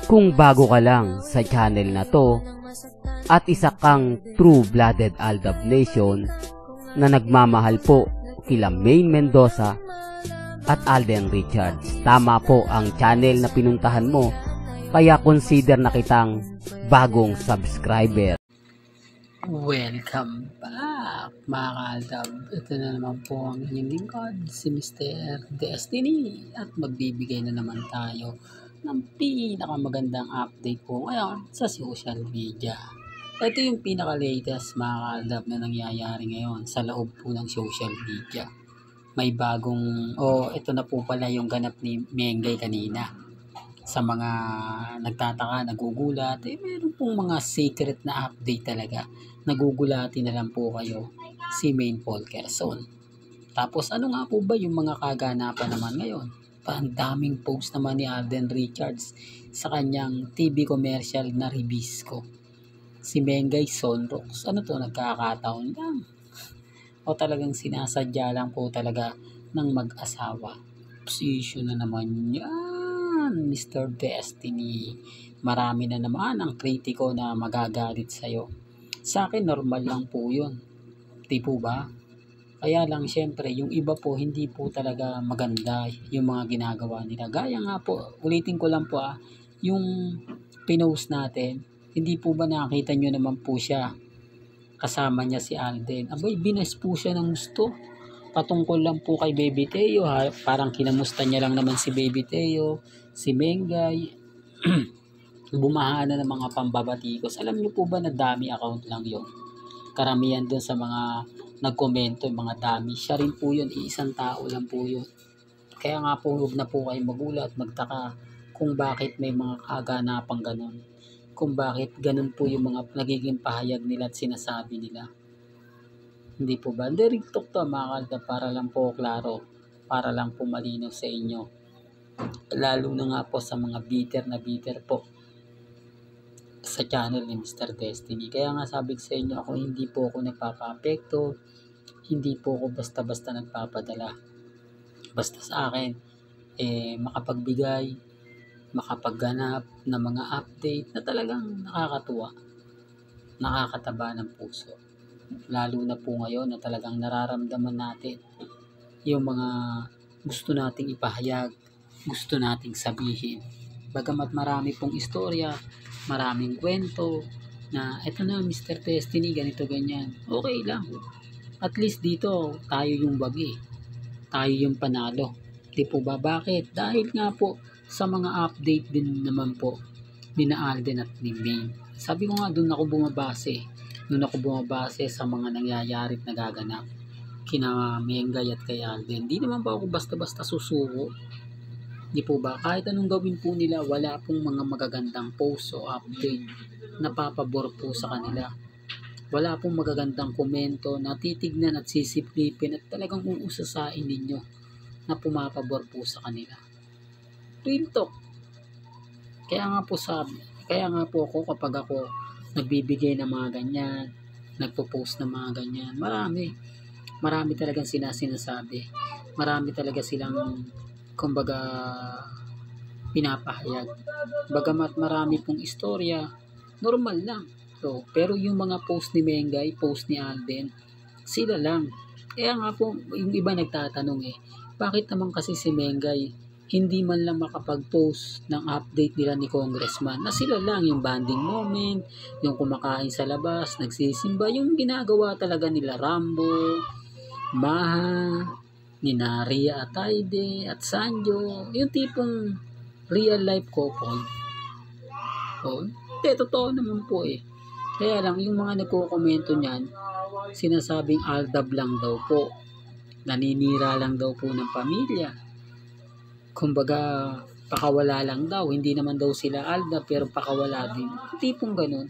Kung bago ka lang sa channel na to at isa kang true-blooded Aldab Nation na nagmamahal po kila Maine Mendoza at Alden Richards, tama po ang channel na pinuntahan mo, kaya consider na kitang bagong subscriber. Welcome back mga ka-Aldab. Ito na naman po ang inyong lingkod, si Mr. Destiny, at magbibigay na naman tayo ng pinakamagandang update po ngayon sa social media. Ito yung pinaka-latest mga ka-Aldab na nangyayari ngayon sa loob po ng social media. May bagong, ito na po pala yung ganap ni Mengay kanina. Sa mga nagtataka, nagugulat, meron pong mga secret na update talaga. Nagugulatin na lang po kayo, si Maine Paul Quezon. Tapos ano nga po ba yung mga kaganapan naman ngayon? Ang daming post naman ni Alden Richards sa kanyang TV commercial na Ribisco. Si Mengay Sonrox, ano to, nagkakataon lang? O talagang sinasadya lang po talaga ng mag-asawa? Position na naman yan, Mr. Destiny. Marami na naman ang kritiko na magagalit sa'yo. Sa akin, normal lang po yun. Di po ba? Kaya lang, syempre, yung iba po, hindi po talaga maganda yung mga ginagawa nila. Gaya nga po, ulitin ko lang po yung pinost natin, hindi po ba nakita nyo naman po siya? Kasama niya si Alden. Abay, binas po siya ng gusto. Patungkol lang po kay Baby Teo. Parang kinamusta niya lang naman si Baby Teo, si Mengay. Bumaha na ng mga pambabatikos. Alam niyo po ba na dami account lang yun? Karamihan doon sa mga nagkomento, mga dami. Siya rin po yun, isang tao lang po yun. Kaya nga po, huwag na po kayo magulat, magtaka kung bakit may mga kaganapang ganun. Kung bakit ganun po yung mga nagiging pahayag nila at sinasabi nila. Hindi po ba? Hindi rin talk to mga ka-Aldab, para lang po klaro, para lang po malinaw sa inyo. Lalo na nga po sa mga bitter na bitter po sa channel ni Mr. Destiny. Kaya nga sabi ko sa inyo, ako hindi po ako nagpapa-apekto, hindi po ako basta-basta nagpapadala. Basta sa akin, makapagbigay, makapagganap ng mga update na talagang nakakatuwa, nakakataba ng puso. Lalo na po ngayon na talagang nararamdaman natin yung mga gusto nating ipahayag, gusto nating sabihin. Bagamat marami pong istorya, maraming kwento na eto na Mr. Destiny, ganito ganyan. Okay lang. At least dito tayo yung bagi. Tayo yung panalo. Di po ba? Bakit? Dahil nga po sa mga update din naman po ni na Alden at ni Maine. Sabi ko nga, doon ako bumabase. Doon ako bumabase sa mga nangyayari at nagaganap kina Mengay at kay Alden. Di naman ba ako basta-basta susuko? Di po ba? Kahit anong gawin po nila, wala pong mga magagandang post o update na papabor po sa kanila. Wala pong magagandang komento na titignan at sisiplipin at talagang uusasain ninyo na pumapabor po sa kanila. Real talk. Kaya nga po ako kapag ako nagbibigay ng mga ganyan, nagpo-post ng mga ganyan, marami talagang sinasabi. Marami talaga silang kumbaga pinapahayag. Bagamat marami pong istorya, normal lang. So, pero yung mga post ni Mengay, post ni Alden, sila lang. Kaya nga po, yung iba nagtatanong bakit naman kasi si Mengay hindi man lang makapag-post ng update nila ni Congressman, na sila lang yung bonding moment, yung kumakain sa labas, nagsisimba, yung ginagawa talaga nila Rambo, Maha, ni Ria Ataide at Sanjo, yung tipong real life couple. Totoo naman po Kaya lang yung mga nagko-komento niyan, sinasabing Aldab lang daw po, naninira lang daw po ng pamilya, kumbaga pakawala lang daw, hindi naman daw sila Aldab pero pakawala din. Yung tipong ganun,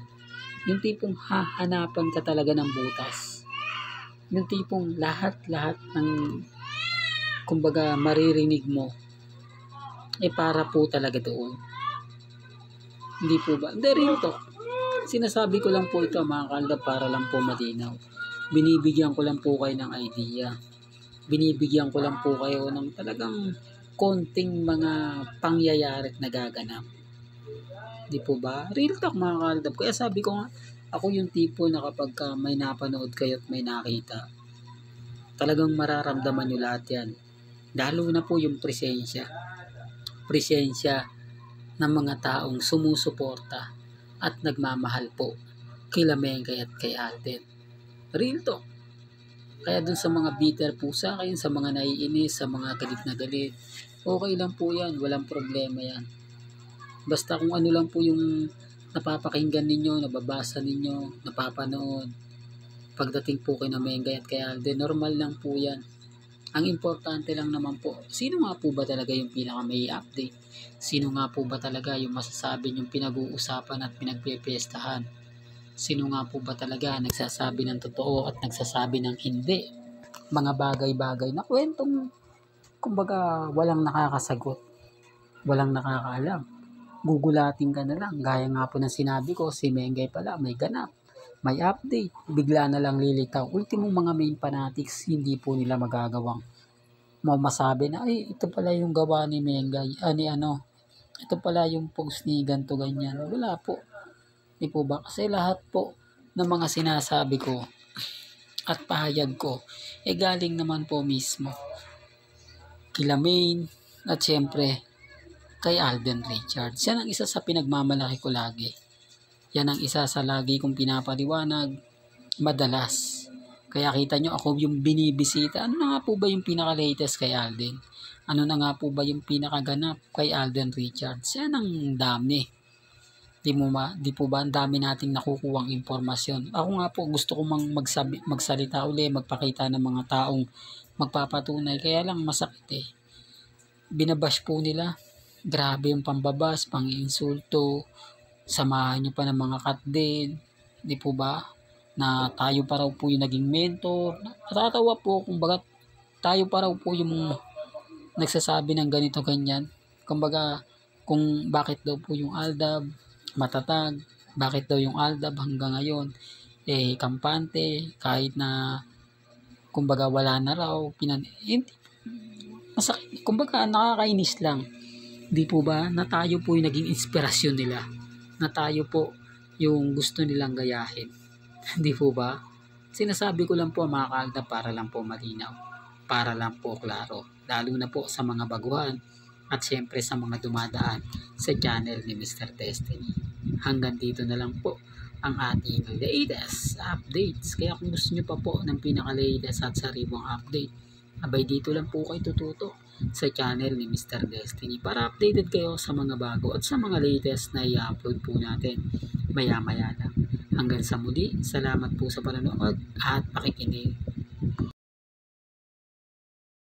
yung tipong hahanapan ka talaga ng butas, yung tipong lahat ng kumbaga maririnig mo para po talaga doon. Hindi po ba? Hindi rin to. Sinasabi ko lang po ito mga ka-Aldab para lang po malinaw. Binibigyan ko lang po kayo ng idea. Binibigyan ko lang po kayo ng talagang konting mga pangyayari at nagaganap. Di po ba? Real talk mga kaaldab. Kaya sabi ko nga, ako yung tipo na kapag may napanood kayo at may nakita, talagang mararamdaman nyo lahat yan. Lalo na po yung presensya. Presensya ng mga taong sumusuporta at nagmamahal po kila Mengay at kay Alden. Real talk. Kaya dun sa mga bitter po sa akin, sa mga naiinis, sa mga galit na galit, okay lang po yan. Walang problema yan. Basta kung ano lang po yung napapakinggan ninyo, nababasa ninyo, napapanood, pagdating po kay Mengay at kay Alden, normal lang po yan. Ang importante lang naman po, sino nga po ba talaga yung pinaka may update? Sino nga po ba talaga yung masasabi yung pinag-uusapan at pinagpipiestahan? Sino nga po ba talaga nagsasabi ng totoo at nagsasabi ng hindi? Mga bagay-bagay na kwentong, kumbaga, walang nakakasagot, walang nakakaalam. Gugulating ka na lang. Gaya nga po ng sinabi ko, si Mengay pala may ganap, may update, bigla na lang lilitaw. Ultimong mga main fanatics, hindi po nila magagawang masabi na, ay, ito pala yung gawa ni Mengay, ito pala yung post ni ganto ganyan. Wala po. Di po ba? Kasi lahat po ng mga sinasabi ko at pahayag ko, galing naman po mismo kila Main at syempre kay Alden Richards. Yan ang isa sa pinagmamalaki ko lagi. Yan ang isa sa lagi kong pinapaliwanag madalas. Kaya kita nyo ako yung binibisita. Ano na nga po ba yung pinaka-latest kay Alden? Ano na nga po ba yung pinakaganap kay Alden Richards? Yan ang dami. Di po ba ang dami nating nakukuwang impormasyon? Ako nga po gusto ko magsalita uli, magpakita ng mga taong magpapatunay. Kaya lang masakit eh. Binabash po nila. Grabe yung pambabas, pang-insulto. Samahan nyo pa ng mga cut din. Di po ba? Na tayo pa raw po yung naging mentor. Natatawa po kumbaga tayo pa raw po yung nagsasabi ng ganito ganyan. Kumbaga kung bakit daw po yung Aldab matatag, bakit daw yung Aldab hanggang ngayon kampante kahit na kumbaga wala na raw masakit, kumbaga nakakainis lang. Di po ba na tayo po yung naging inspirasyon nila, na tayo po yung gusto nilang gayahin. Di po ba? Sinasabi ko lang po mga kaaldab para lang po malinaw, para lang po klaro, lalo na po sa mga baguhan at syempre sa mga dumadaan sa channel ni Mr. Destiny. Hanggang dito na lang po ang ating latest updates. Kaya kung gusto nyo pa po ng pinaka-latest at sariwang update, abay dito lang po kayo tututo sa channel ni Mr. Destiny para updated kayo sa mga bago at sa mga latest na i-upload po natin maya-maya lang. Hanggang sa muli, salamat po sa panonood at pakikinig.